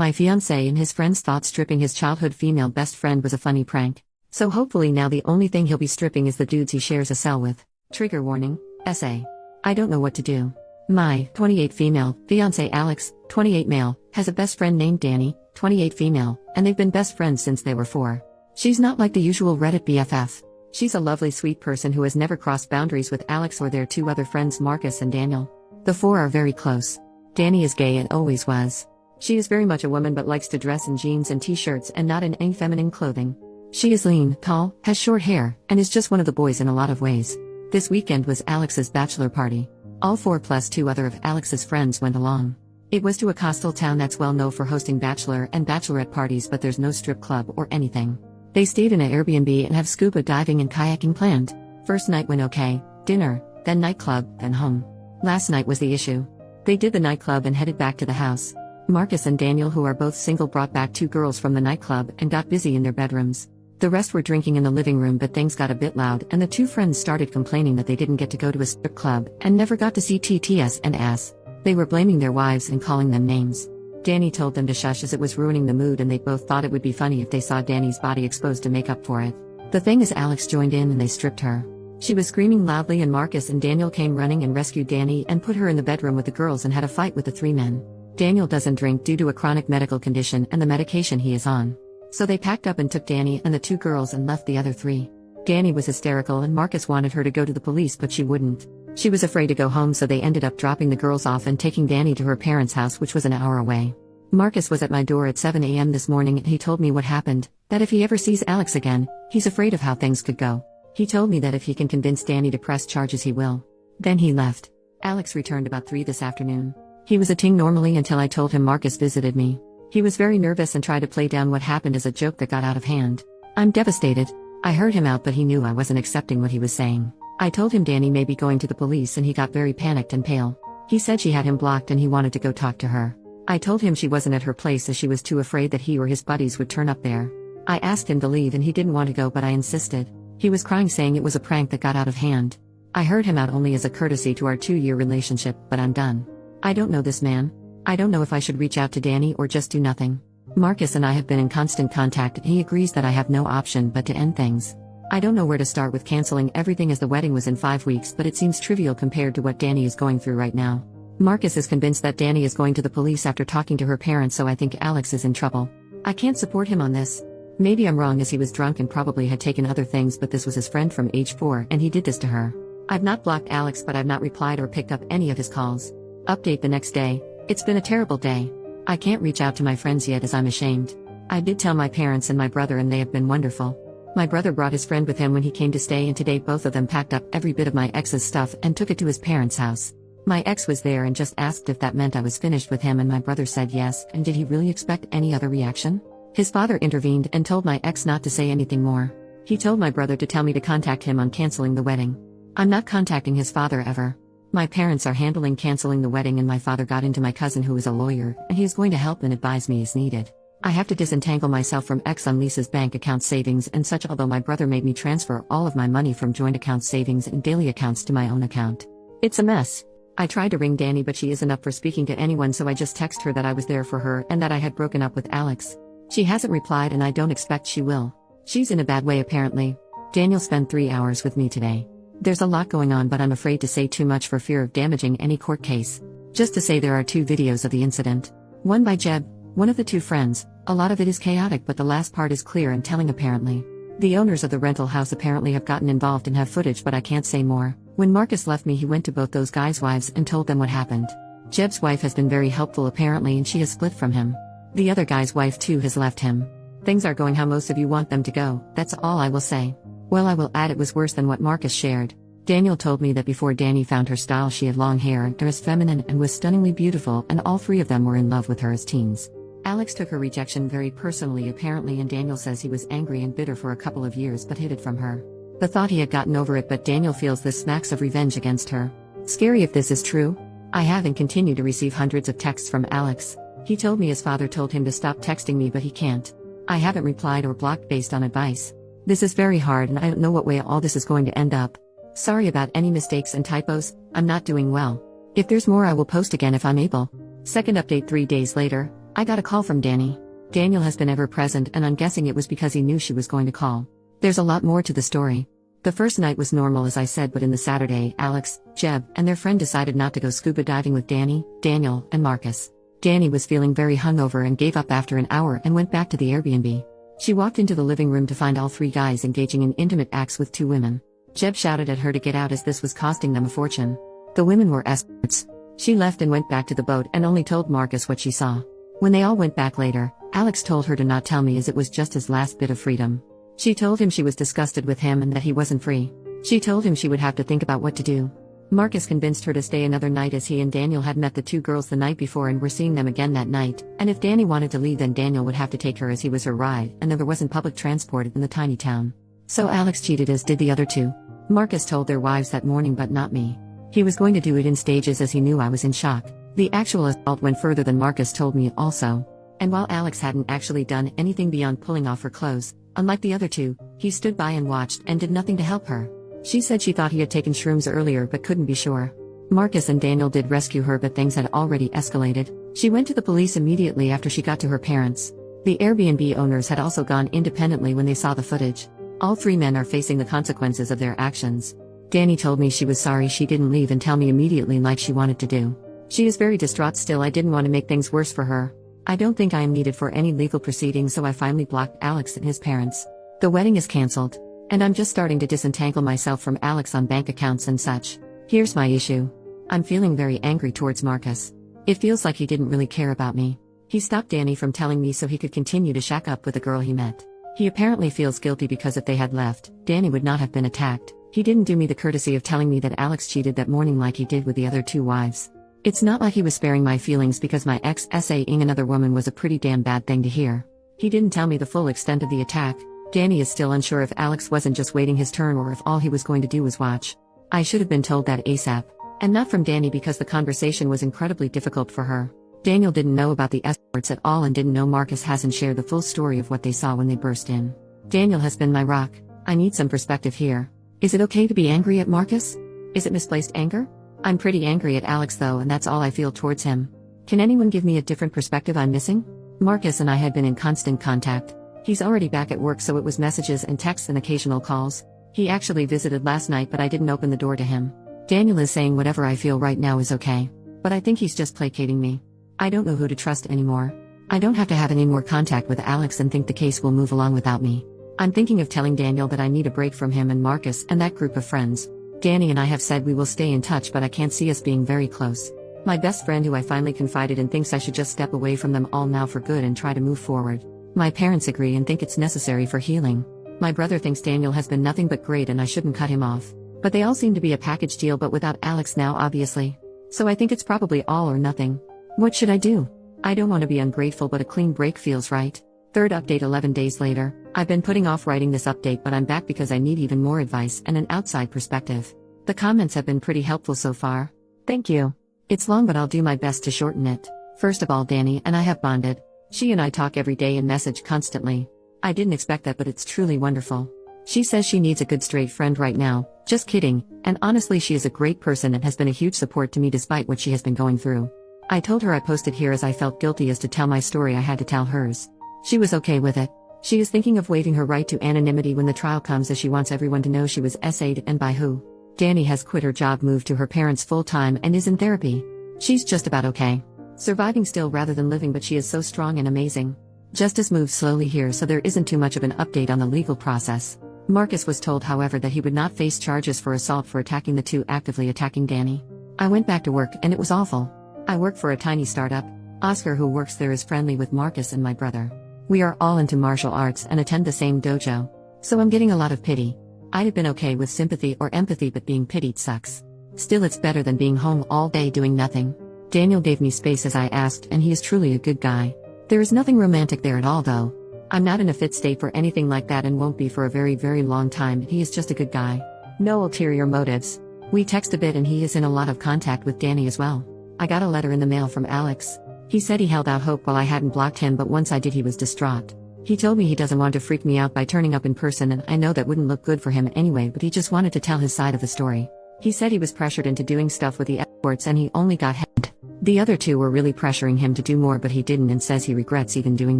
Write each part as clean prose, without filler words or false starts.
My fiance and his friends thought stripping his childhood female best friend was a funny prank. So hopefully now the only thing he'll be stripping is the dudes he shares a cell with. Trigger warning, SA. I don't know what to do. My 28 female fiance Alex, 28 male, has a best friend named Danny, 28 female, and they've been best friends since they were 4. She's not like the usual Reddit BFF. She's a lovely sweet person who has never crossed boundaries with Alex or their 2 other friends Marcus and Daniel. The 4 are very close. Danny is gay and always was. She is very much a woman but likes to dress in jeans and t-shirts and not in any feminine clothing. She is lean, tall, has short hair, and is just one of the boys in a lot of ways. This weekend was Alex's bachelor party. All 4 plus 2 other of Alex's friends went along. It was to a coastal town that's well known for hosting bachelor and bachelorette parties, but there's no strip club or anything. They stayed in an Airbnb and have scuba diving and kayaking planned. First night went okay, dinner, then nightclub, then home. Last night was the issue. They did the nightclub and headed back to the house. Marcus and Daniel, who are both single, brought back 2 girls from the nightclub and got busy in their bedrooms. The rest were drinking in the living room, but things got a bit loud and the 2 friends started complaining that they didn't get to go to a strip club and never got to see TTS and ass. They were blaming their wives and calling them names. Danny told them to shush as it was ruining the mood, and they both thought it would be funny if they saw Danny's body exposed to make up for it. The thing is, Alex joined in and they stripped her. She was screaming loudly and Marcus and Daniel came running and rescued Danny and put her in the bedroom with the girls and had a fight with the 3 men. Daniel doesn't drink due to a chronic medical condition and the medication he is on. So they packed up and took Danny and the 2 girls and left the other 3. Danny was hysterical and Marcus wanted her to go to the police, but she wouldn't. She was afraid to go home, so they ended up dropping the girls off and taking Danny to her parents' house, which was an hour away. Marcus was at my door at 7 a.m. this morning and he told me what happened, that if he ever sees Alex again, he's afraid of how things could go. He told me that if he can convince Danny to press charges he will. Then he left. Alex returned about 3 this afternoon. He was a ting normally until I told him Marcus visited me. He was very nervous and tried to play down what happened as a joke that got out of hand. I'm devastated. I heard him out, but he knew I wasn't accepting what he was saying. I told him Danny may be going to the police and he got very panicked and pale. He said she had him blocked and he wanted to go talk to her. I told him she wasn't at her place as she was too afraid that he or his buddies would turn up there. I asked him to leave and he didn't want to go, but I insisted. He was crying, saying it was a prank that got out of hand. I heard him out only as a courtesy to our 2-year relationship, but I'm done. I don't know this man. I don't know if I should reach out to Danny or just do nothing. Marcus and I have been in constant contact and he agrees that I have no option but to end things. I don't know where to start with canceling everything as the wedding was in 5 weeks, but it seems trivial compared to what Danny is going through right now. Marcus is convinced that Danny is going to the police after talking to her parents, so I think Alex is in trouble. I can't support him on this. Maybe I'm wrong, as he was drunk and probably had taken other things, but this was his friend from age 4 and he did this to her. I've not blocked Alex, but I've not replied or picked up any of his calls. Update the next day. It's been a terrible day. I can't reach out to my friends yet as I'm ashamed. I did tell my parents and my brother and they have been wonderful. My brother brought his friend with him when he came to stay, and today both of them packed up every bit of my ex's stuff and took it to his parents' house. My ex was there and just asked if that meant I was finished with him, and my brother said yes. And did he really expect any other reaction? His father intervened and told my ex not to say anything more. He told my brother to tell me to contact him on canceling the wedding. I'm not contacting his father ever. My parents are handling canceling the wedding, and my father got into my cousin, who is a lawyer, and he is going to help and advise me as needed. I have to disentangle myself from ex on Lisa's bank account savings and such, although my brother made me transfer all of my money from joint account savings and daily accounts to my own account. It's a mess. I tried to ring Danny, but she isn't up for speaking to anyone, so I just text her that I was there for her and that I had broken up with Alex. She hasn't replied and I don't expect she will. She's in a bad way apparently. Daniel spent 3 hours with me today. There's a lot going on, but I'm afraid to say too much for fear of damaging any court case. Just to say, there are 2 videos of the incident. One by Jeb, one of the 2 friends. A lot of it is chaotic, but the last part is clear and telling apparently. The owners of the rental house apparently have gotten involved and have footage, but I can't say more. When Marcus left me, he went to both those guys' wives and told them what happened. Jeb's wife has been very helpful apparently, and she has split from him. The other guy's wife too has left him. Things are going how most of you want them to go, that's all I will say. Well, I will add, it was worse than what Marcus shared. Daniel told me that before Danny found her style, she had long hair and dressed feminine and was stunningly beautiful, and all 3 of them were in love with her as teens. Alex took her rejection very personally apparently, and Daniel says he was angry and bitter for a couple of years but hid it from her. The thought he had gotten over it, but Daniel feels this smacks of revenge against her. Scary if this is true. I have and continue to receive hundreds of texts from Alex. He told me his father told him to stop texting me, but he can't. I haven't replied or blocked based on advice. This is very hard and I don't know what way all this is going to end up. Sorry about any mistakes and typos, I'm not doing well. If there's more I will post again if I'm able. Second update 3 days later, I got a call from Danny. Daniel has been ever present, and I'm guessing it was because he knew she was going to call. There's a lot more to the story. The first night was normal as I said, but in the Saturday, Alex, Jeb, and their friend decided not to go scuba diving with Danny, Daniel, and Marcus. Danny was feeling very hungover and gave up after an hour and went back to the Airbnb. She walked into the living room to find all three guys engaging in intimate acts with two women. Jeb shouted at her to get out as this was costing them a fortune. The women were escorts. She left and went back to the boat and only told Marcus what she saw. When they all went back later, Alex told her to not tell me as it was just his last bit of freedom. She told him she was disgusted with him and that he wasn't free. She told him she would have to think about what to do. Marcus convinced her to stay another night as he and Daniel had met the two girls the night before and were seeing them again that night, and if Danny wanted to leave then Daniel would have to take her as he was her ride, and there wasn't public transport in the tiny town. So Alex cheated as did the other two. Marcus told their wives that morning but not me. He was going to do it in stages as he knew I was in shock. The actual assault went further than Marcus told me also. And while Alex hadn't actually done anything beyond pulling off her clothes, unlike the other two, he stood by and watched and did nothing to help her. She said she thought he had taken shrooms earlier but couldn't be sure. Marcus and Daniel did rescue her but things had already escalated. She went to the police immediately after she got to her parents. The Airbnb owners had also gone independently when they saw the footage. All three men are facing the consequences of their actions. Danny told me she was sorry she didn't leave and tell me immediately like she wanted to do. She is very distraught still. I didn't want to make things worse for her. I don't think I am needed for any legal proceedings, so I finally blocked Alex and his parents. The wedding is cancelled. And I'm just starting to disentangle myself from Alex on bank accounts and such. Here's my issue. I'm feeling very angry towards Marcus. It feels like he didn't really care about me. He stopped Danny from telling me so he could continue to shack up with the girl he met. He apparently feels guilty because if they had left, Danny would not have been attacked. He didn't do me the courtesy of telling me that Alex cheated that morning like he did with the other two wives. It's not like he was sparing my feelings because my ex saying another woman was a pretty damn bad thing to hear. He didn't tell me the full extent of the attack. Danny is still unsure if Alex wasn't just waiting his turn or if all he was going to do was watch. I should have been told that ASAP. And not from Danny because the conversation was incredibly difficult for her. Daniel didn't know about the escorts at all and didn't know Marcus hasn't shared the full story of what they saw when they burst in. Daniel has been my rock. I need some perspective here. Is it okay to be angry at Marcus? Is it misplaced anger? I'm pretty angry at Alex though, and that's all I feel towards him. Can anyone give me a different perspective I'm missing? Marcus and I had been in constant contact. He's already back at work, so it was messages and texts and occasional calls. He actually visited last night but I didn't open the door to him. Daniel is saying whatever I feel right now is okay. But I think he's just placating me. I don't know who to trust anymore. I don't have to have any more contact with Alex and think the case will move along without me. I'm thinking of telling Daniel that I need a break from him and Marcus and that group of friends. Danny and I have said we will stay in touch, but I can't see us being very close. My best friend who I finally confided in thinks I should just step away from them all now for good and try to move forward. My parents agree and think it's necessary for healing. My brother thinks Daniel has been nothing but great and I shouldn't cut him off. But they all seem to be a package deal, but without Alex now obviously. So I think it's probably all or nothing. What should I do? I don't want to be ungrateful, but a clean break feels right. Third update 11 days later. I've been putting off writing this update, but I'm back because I need even more advice and an outside perspective. The comments have been pretty helpful so far. Thank you. It's long but I'll do my best to shorten it. First of all, Danny and I have bonded. She and I talk every day and message constantly. I didn't expect that, but it's truly wonderful. She says she needs a good straight friend right now. Just kidding, and honestly she is a great person and has been a huge support to me despite what she has been going through. I told her I posted here as I felt guilty as to tell my story I had to tell hers. She was okay with it. She is thinking of waiving her right to anonymity when the trial comes as she wants everyone to know she was SA'd and by who. Danny has quit her job, moved to her parents full-time and is in therapy. She's just about okay. Surviving still rather than living, but she is so strong and amazing. Justice moves slowly here, so there isn't too much of an update on the legal process. Marcus was told however that he would not face charges for assault for attacking the two actively attacking Danny. I went back to work and it was awful. I work for a tiny startup. Oscar who works there is friendly with Marcus and my brother. We are all into martial arts and attend the same dojo. So I'm getting a lot of pity. I'd have been okay with sympathy or empathy, but being pitied sucks. Still, it's better than being home all day doing nothing. Daniel gave me space as I asked, and he is truly a good guy. There is nothing romantic there at all though. I'm not in a fit state for anything like that and won't be for a very, very long time. He is just a good guy. No ulterior motives. We text a bit and he is in a lot of contact with Danny as well. I got a letter in the mail from Alex. He said he held out hope while I hadn't blocked him, but once I did he was distraught. He told me he doesn't want to freak me out by turning up in person, and I know that wouldn't look good for him anyway, but he just wanted to tell his side of the story. He said he was pressured into doing stuff with the escorts and he only got head. The other two were really pressuring him to do more, but he didn't and says he regrets even doing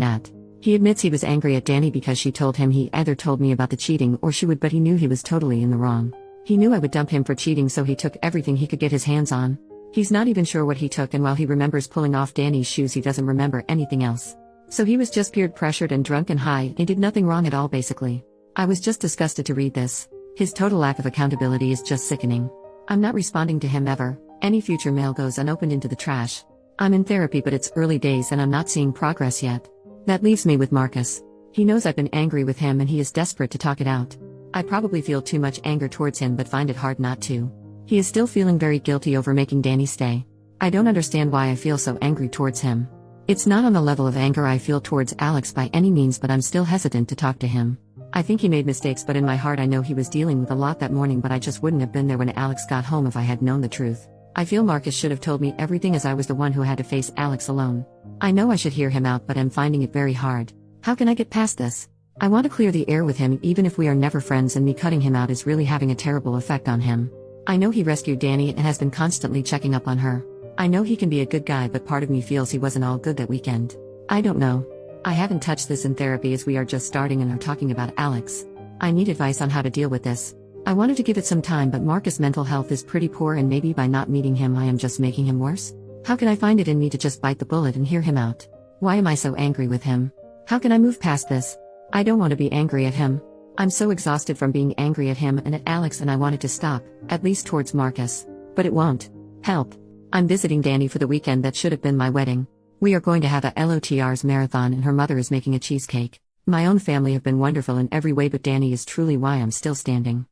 that. He admits he was angry at Danny because she told him he either told me about the cheating or she would, but he knew he was totally in the wrong. He knew I would dump him for cheating, so he took everything he could get his hands on. He's not even sure what he took, and while he remembers pulling off Danny's shoes, he doesn't remember anything else. So he was just peer pressured and drunk and high, and did nothing wrong at all basically. I was just disgusted to read this. His total lack of accountability is just sickening. I'm not responding to him ever. Any future mail goes unopened into the trash. I'm in therapy, but it's early days and I'm not seeing progress yet. That leaves me with Marcus. He knows I've been angry with him and he is desperate to talk it out. I probably feel too much anger towards him but find it hard not to. He is still feeling very guilty over making Danny stay. I don't understand why I feel so angry towards him. It's not on the level of anger I feel towards Alex by any means, but I'm still hesitant to talk to him. I think he made mistakes, but in my heart I know he was dealing with a lot that morning, but I just wouldn't have been there when Alex got home if I had known the truth. I feel Marcus should have told me everything, as I was the one who had to face Alex alone. I know I should hear him out, but I'm finding it very hard. How can I get past this? I want to clear the air with him even if we are never friends, and me cutting him out is really having a terrible effect on him. I know he rescued Danny and has been constantly checking up on her. I know he can be a good guy, but part of me feels he wasn't all good that weekend. I don't know. I haven't touched this in therapy as we are just starting and are talking about Alex. I need advice on how to deal with this. I wanted to give it some time, but Marcus' mental health is pretty poor, and maybe by not meeting him I am just making him worse. How can I find it in me to just bite the bullet and hear him out? Why am I so angry with him? How can I move past this? I don't want to be angry at him. I'm so exhausted from being angry at him and at Alex, and I want it to stop, at least towards Marcus. But it won't. Help. I'm visiting Danny for the weekend that should have been my wedding. We are going to have a LOTR's marathon and her mother is making a cheesecake. My own family have been wonderful in every way, but Danny is truly why I'm still standing.